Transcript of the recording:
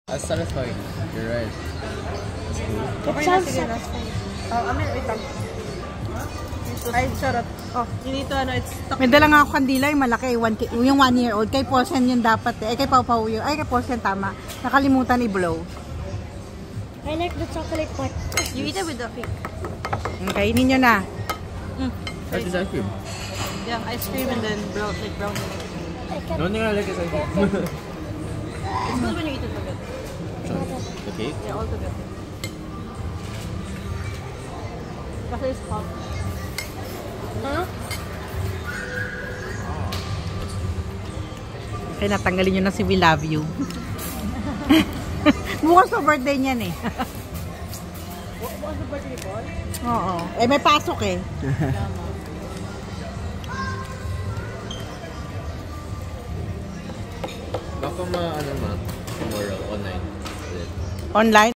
That's satisfying. You're right. That's cool. It sounds satisfying. Oh, I mean, wait lang. Ay, charot. Oh, you need to, it's... May dala nga ako kandila, yung malaki, yung 1-year-old. Kay Posen yun dapat eh. Kay Pau Pau yun. Ay, kay Posen tama. Nakalimutan i-blow. I like the chocolate part. You eat it with the cake. Kainin nyo na. That's just ice cream. Yeah, ice cream and then brown, like brown. The only thing I like is ice cream. It's good when you eat it together. The cake? Yeah, all together. Kasi it's hot. Huh? Kaya natanggalin nyo na si We Love You. Bukas pa birthday niyan eh. Bukas the birthday call? Oo. Eh may pasok eh. Baka ano ma, tomorrow, online. Online?